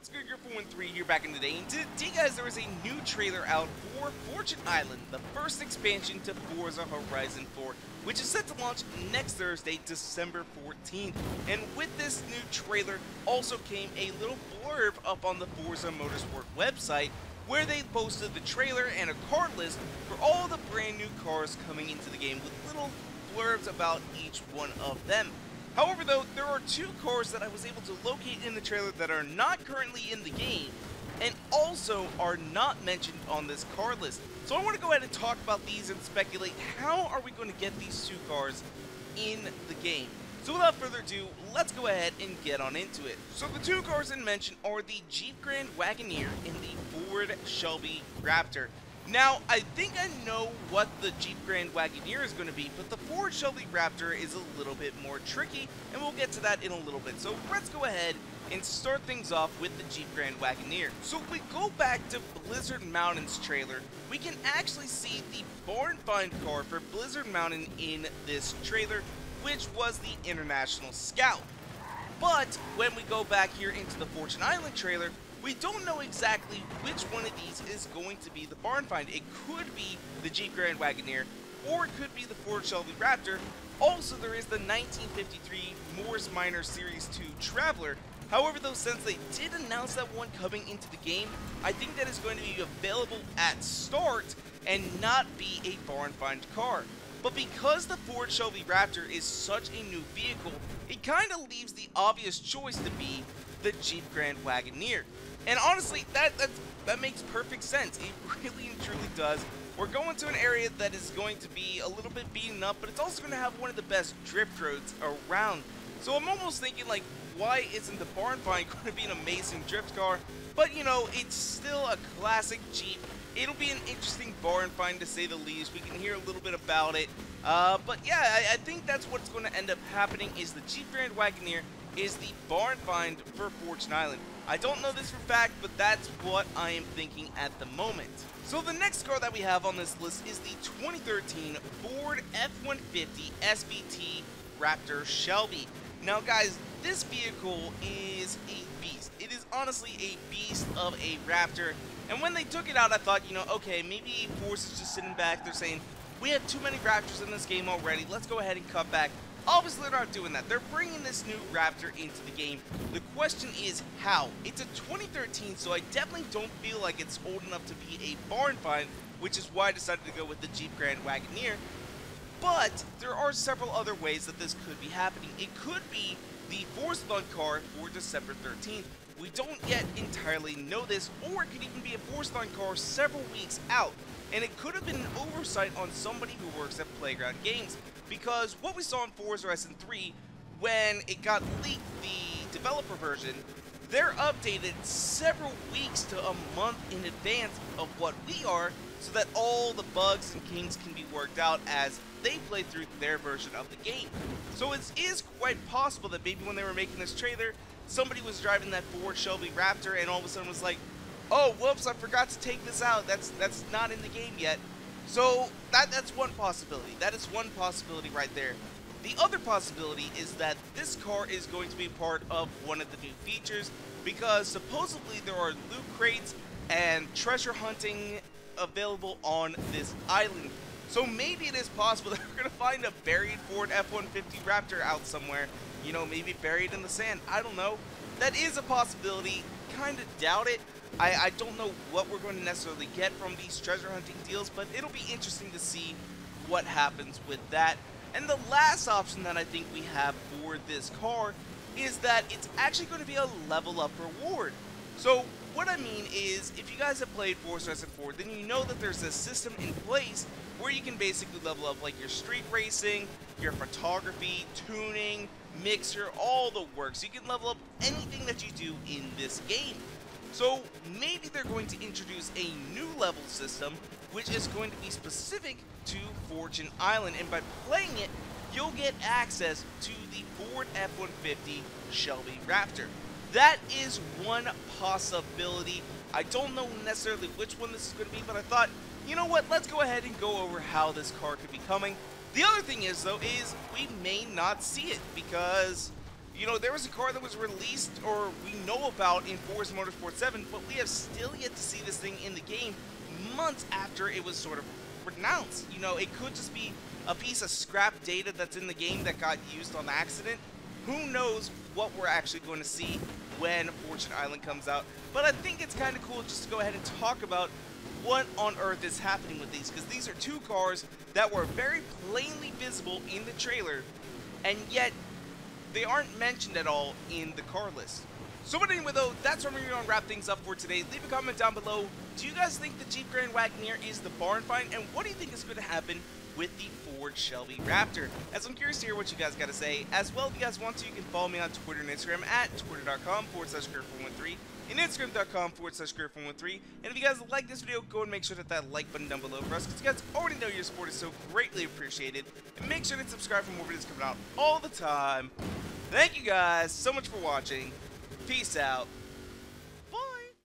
what's good? You're 413 here back in the day. And today, guys, there is a new trailer out for Fortune Island, the first expansion to Forza Horizon 4, which is set to launch next Thursday, December 14th. And with this new trailer also came a little blurb up on the Forza Motorsport website, where they posted the trailer and a card list for all the brand new cars coming into the game with little blurbs about each one of them. However, though, there are two cars that I was able to locate in the trailer that are not currently in the game, and also are not mentioned on this card list. So I want to go ahead and talk about these and speculate how are we going to get these two cars in the game. So without further ado, let's go ahead and get on into it. So the two cars in mention are the Jeep Grand Wagoneer and the Ford Shelby Raptor. Now, I think I know what the Jeep Grand Wagoneer is going to be, but the Ford Shelby Raptor is a little bit more tricky, and we'll get to that in a little bit. So let's go ahead and start things off with the Jeep Grand Wagoneer. So if we go back to Blizzard Mountain's trailer, we can actually see the barn find car for Blizzard Mountain in this trailer, which was the International Scout. But when we go back here into the Fortune Island trailer, we don't know exactly which one of these is going to be the barn find. It could be the Jeep Grand Wagoneer, or it could be the Ford Shelby Raptor. Also, there is the 1953 Morris Minor Series 2 Traveler. However, though, since they did announce that one coming into the game, I think that is going to be available at start and not be a barn find car. But because the Ford Shelby Raptor is such a new vehicle, it kind of leaves the obvious choice to be the Jeep Grand Wagoneer. And honestly, that makes perfect sense. It really and truly does. We're going to an area that is going to be a little bit beaten up, but it's also going to have one of the best drift roads around. So I'm almost thinking, like, why isn't the barn find going to be an amazing drift car? But, you know, it's still a classic Jeep. It'll be an interesting barn find, to say the least. We can hear a little bit about it. But yeah, I think that's what's going to end up happening, is the Jeep Grand Wagoneer is the barn find for Fortune Island. I don't know this for fact, but that's what I am thinking at the moment. So the next car that we have on this list is the 2013 Ford F-150 SVT Raptor Shelby. Now guys, this vehicle is a beast. It is honestly a beast of a Raptor. And when they took it out, I thought, you know, okay, maybe Forza's just sitting back. They're saying, we have too many Raptors in this game already. Let's go ahead and cut back. Obviously, they're not doing that. They're bringing this new Raptor into the game. The question is how? It's a 2013, so I definitely don't feel like it's old enough to be a barn find, which is why I decided to go with the Jeep Grand Wagoneer. But there are several other ways that this could be happening. It could be the Forza car for December 13th. We don't yet entirely know this, or it could even be a Forza car several weeks out. And it could have been an oversight on somebody who works at Playground Games, because what we saw in Forza Horizon 3, when it got leaked, the developer version, they're updated several weeks to a month in advance of what we are, so that all the bugs and kinks can be worked out as they play through their version of the game. So it is quite possible that maybe when they were making this trailer, somebody was driving that Ford Shelby Raptor and all of a sudden was like, oh, whoops, I forgot to take this out. That's not in the game yet. So that's one possibility. That is one possibility right there. The other possibility is that this car is going to be part of one of the new features, because supposedly there are loot crates and treasure hunting available on this island. So maybe it is possible that we're going to find a buried Ford F-150 Raptor out somewhere. You know, maybe buried in the sand. I don't know. That is a possibility. Kind of doubt it. I don't know what we're going to necessarily get from these treasure hunting deals, but it'll be interesting to see what happens with that. And the last option that I think we have for this car is that it's actually going to be a level up reward. So what I mean is, if you guys have played Forza Horizon 4, then you know that there's a system in place where you can basically level up like your street racing, your photography, tuning, mixer, all the works. You can level up anything that you do in this game. So maybe they're going to introduce a new level system, which is going to be specific to Fortune Island, and by playing it, you'll get access to the Ford F-150 Shelby Raptor. That is one possibility. I don't know necessarily which one this is going to be, but I thought, you know what, let's go ahead and go over how this car could be coming. The other thing is, though, is we may not see it, because You know, there was a car that was released, or we know about, in Forza Motorsport 7, but we have still yet to see this thing in the game months after it was sort of renounced. You know, it could just be a piece of scrap data that's in the game that got used on accident. Who knows what we're actually going to see when Fortune Island comes out. But I think it's kind of cool just to go ahead and talk about what on earth is happening with these, because these are two cars that were very plainly visible in the trailer, and yet they aren't mentioned at all in the car list. So but anyway though, that's where we're going to wrap things up for today. Leave a comment down below. Do you guys think the Jeep Grand Wagoneer is the barn find? And what do you think is going to happen with the Ford Shelby Raptor? As I'm curious to hear what you guys got to say. As well, if you guys want to, you can follow me on Twitter and Instagram at twitter.com/Greer413 and Instagram.com/Greer413. And if you guys like this video, go and make sure that like button down below for us, because you guys already know your support is so greatly appreciated. And make sure to subscribe for more videos coming out all the time. Thank you guys so much for watching. Peace out.